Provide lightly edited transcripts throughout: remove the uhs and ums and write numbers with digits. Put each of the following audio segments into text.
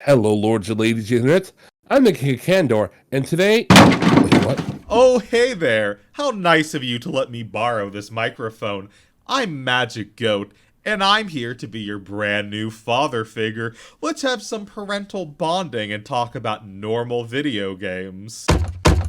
Hello, lords and ladies of the internet. I'm the King of Candor, and today... Wait, what? Oh, hey there! How nice of you to let me borrow this microphone. I'm Magic Goat, and I'm here to be your brand new father figure. Let's have some parental bonding and talk about normal video games.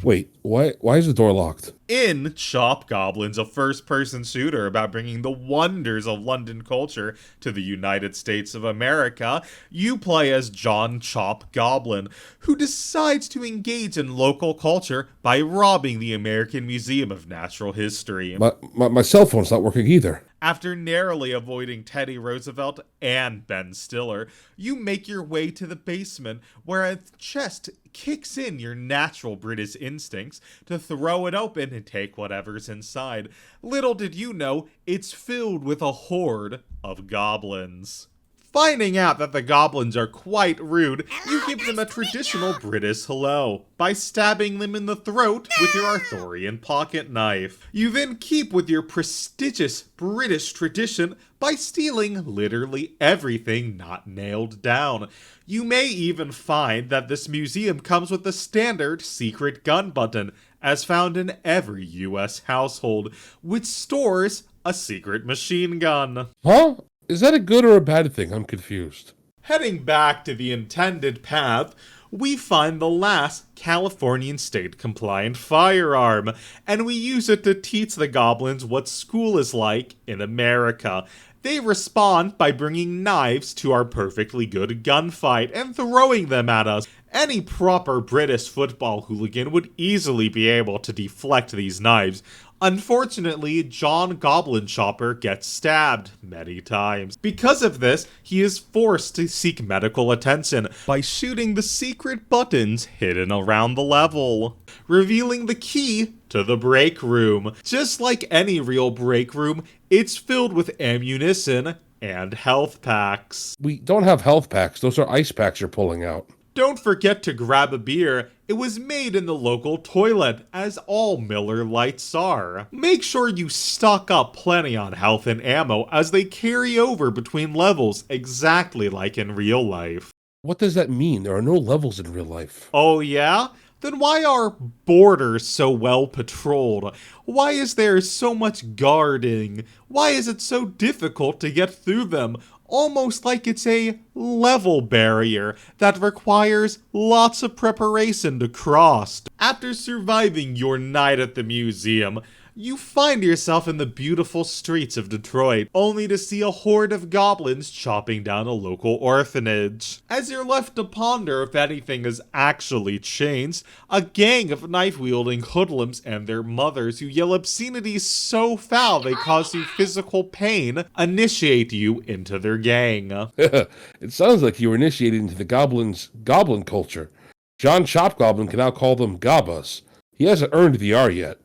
Wait, why is the door locked? In ChopGoblins, a first-person shooter about bringing the wonders of London culture to the United States of America, you play as John ChopGoblin, who decides to engage in local culture by robbing the American Museum of Natural History. My cell phone's not working either. After narrowly avoiding Teddy Roosevelt and Ben Stiller, you make your way to the basement where a chest kicks in your natural British instincts to throw it open and take whatever's inside. Little did you know, it's filled with a horde of goblins. Finding out that the goblins are quite rude, you give them a traditional British hello by stabbing them in the throat with your Arthurian pocket knife. You then keep with your prestigious British tradition by stealing literally everything not nailed down. You may even find that this museum comes with the standard secret gun button, as found in every US household, which stores a secret machine gun. Huh? Is that a good or a bad thing? I'm confused. Heading back to the intended path, we find the last Californian state-compliant firearm, and we use it to teach the goblins what school is like in America. They respond by bringing knives to our perfectly good gunfight and throwing them at us. Any proper British football hooligan would easily be able to deflect these knives. Unfortunately, John Goblin Chopper gets stabbed many times. Because of this, he is forced to seek medical attention by shooting the secret buttons hidden around the level, revealing the key to the break room. Just like any real break room, it's filled with ammunition and health packs. We don't have health packs. Those are ice packs you're pulling out. Don't forget to grab a beer. It was made in the local toilet, as all Miller Lights are. Make sure you stock up plenty on health and ammo as they carry over between levels exactly like in real life. What does that mean? There are no levels in real life. Oh yeah? Then why are borders so well patrolled? Why is there so much guarding? Why is it so difficult to get through them? Almost like it's a level barrier that requires lots of preparation to cross. After surviving your night at the museum, you find yourself in the beautiful streets of Detroit, only to see a horde of goblins chopping down a local orphanage. As you're left to ponder if anything has actually changed, a gang of knife-wielding hoodlums and their mothers who yell obscenities so foul they cause you physical pain initiate you into their gang. It sounds like you were initiated into the goblin culture. John ChopGoblin can now call them Gabas. He hasn't earned the R yet.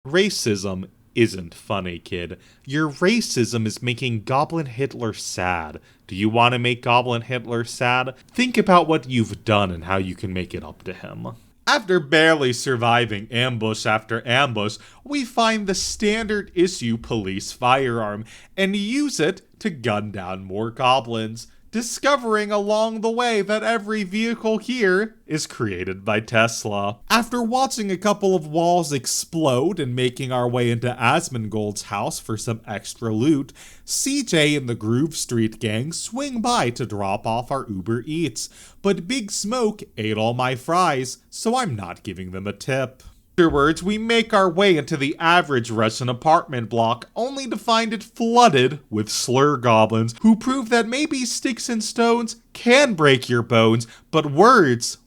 Racism isn't funny, kid. Your racism is making Goblin Hitler sad. Do you want to make Goblin Hitler sad? Think about what you've done and how you can make it up to him. After barely surviving ambush after ambush, we find the standard issue police firearm and use it to gun down more goblins, discovering along the way that every vehicle here is created by Tesla. After watching a couple of walls explode and making our way into Asmongold's house for some extra loot, CJ and the Groove Street gang swing by to drop off our Uber Eats, but Big Smoke ate all my fries, so I'm not giving them a tip. Afterwards, we make our way into the average Russian apartment block, only to find it flooded with slur goblins who prove that maybe sticks and stones can break your bones, but words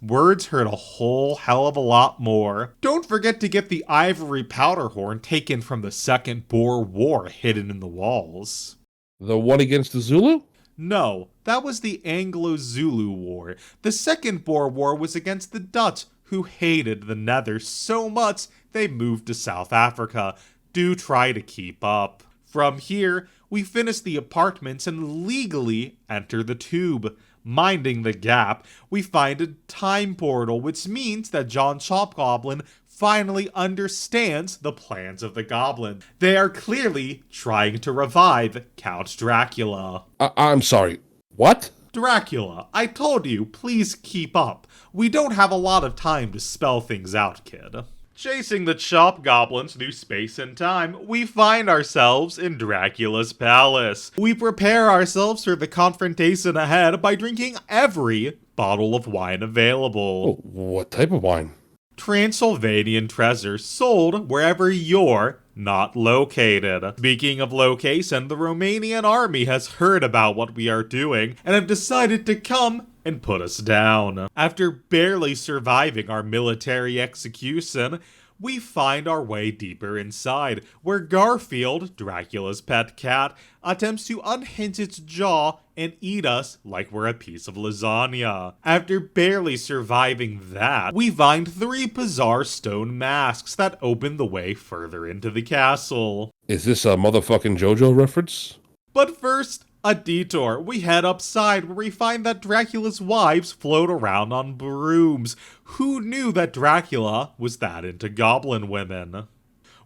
hurt a whole hell of a lot more. Don't forget to get the ivory powder horn taken from the Second Boer War hidden in the walls. The one against the Zulu? No, that was the Anglo-Zulu War. The Second Boer War was against the Dutch, who hated the Nether so much they moved to South Africa. Do try to keep up. From here, we finish the apartments and legally enter the tube. Minding the gap, we find a time portal, which means that John ChopGoblin finally understands the plans of the goblin. They are clearly trying to revive Count Dracula. I'm sorry. What? Dracula, I told you, please keep up. We don't have a lot of time to spell things out, kid. Chasing the ChopGoblins through space and time, we find ourselves in Dracula's palace. We prepare ourselves for the confrontation ahead by drinking every bottle of wine available. Oh, what type of wine? Transylvanian treasures sold wherever you're not located. Speaking of location, the Romanian army has heard about what we are doing and have decided to come and put us down. After barely surviving our military execution, we find our way deeper inside, where Garfield, Dracula's pet cat, attempts to unhinge its jaw and eat us like we're a piece of lasagna. After barely surviving that, we find 3 bizarre stone masks that open the way further into the castle. Is this a motherfucking JoJo reference? But first, a detour. We head upside where we find that Dracula's wives float around on brooms. Who knew that Dracula was that into goblin women?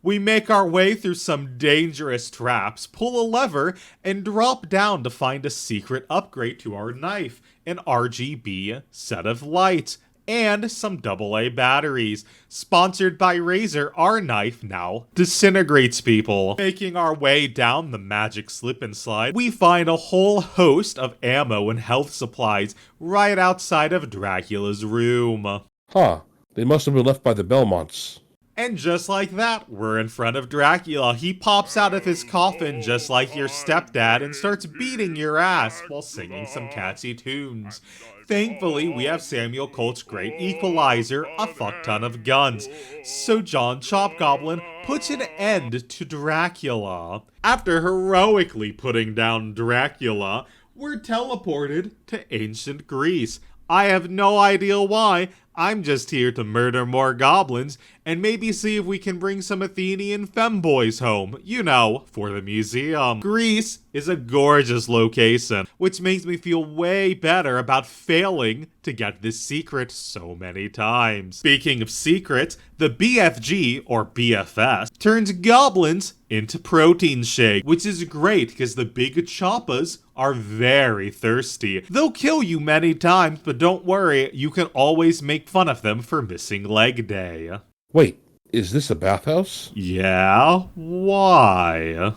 We make our way through some dangerous traps, pull a lever, and drop down to find a secret upgrade to our knife, an RGB set of lights, and some AA batteries. Sponsored by Razer, our knife now disintegrates people. Making our way down the magic slip and slide, we find a whole host of ammo and health supplies right outside of Dracula's room. Huh. They must have been left by the Belmonts. And just like that, we're in front of Dracula. He pops out of his coffin just like your stepdad and starts beating your ass while singing some catchy tunes. Thankfully, we have Samuel Colt's great equalizer, a fuck ton of guns. So John ChopGoblin puts an end to Dracula. After heroically putting down Dracula, we're teleported to ancient Greece. I have no idea why. I'm just here to murder more goblins and maybe see if we can bring some Athenian femboys home, you know, for the museum. Greece is a gorgeous location, which makes me feel way better about failing to get this secret so many times. Speaking of secrets, the BFG, or BFS, turns goblins into protein shake, which is great because the big choppas are very thirsty. They'll kill you many times, but don't worry, you can always make fun of them for missing leg day. Wait, is this a bathhouse? Yeah? Why?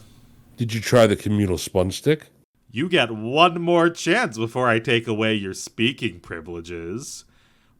Did you try the communal sponge stick? You get one more chance before I take away your speaking privileges.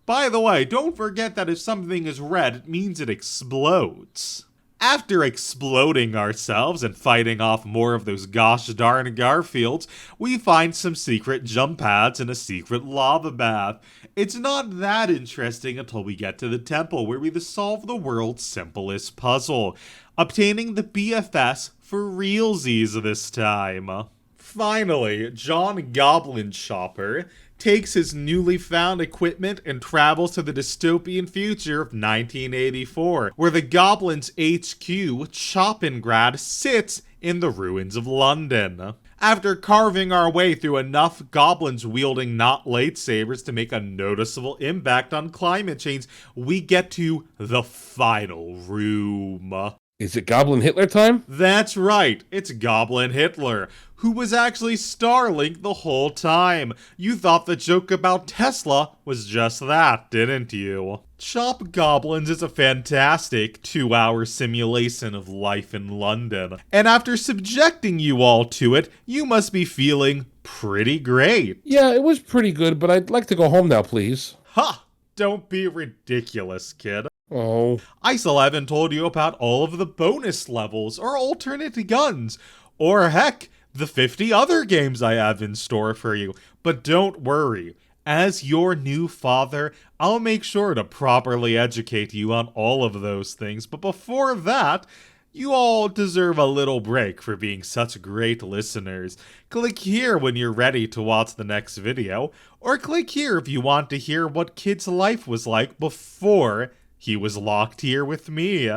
By the way, don't forget that if something is red, it means it explodes. After exploding ourselves and fighting off more of those gosh darn Garfields, we find some secret jump pads and a secret lava bath. It's not that interesting until we get to the temple where we solve the world's simplest puzzle, obtaining the BFS for realsies this time. Finally, John Goblin Chopper takes his newly found equipment and travels to the dystopian future of 1984, where the Goblins' HQ, Chopingrad, sits in the ruins of London. After carving our way through enough goblins wielding not lightsabers to make a noticeable impact on climate change, we get to the final room. Is it Goblin Hitler time? That's right, it's Goblin Hitler, who was actually Starlink the whole time. You thought the joke about Tesla was just that, didn't you? ChopGoblins is a fantastic 2-hour simulation of life in London, and after subjecting you all to it, you must be feeling pretty great. Yeah, it was pretty good, but I'd like to go home now, please. Ha! Don't be ridiculous, kid. Oh. I still haven't told you about all of the bonus levels or alternate guns, or heck, the 50 other games I have in store for you. But don't worry, as your new father, I'll make sure to properly educate you on all of those things. But before that, you all deserve a little break for being such great listeners. Click here when you're ready to watch the next video, or click here if you want to hear what Kid's life was like before he was locked here with me.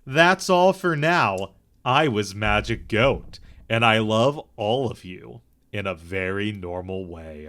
That's all for now. I was Magic Goat, and I love all of you in a very normal way.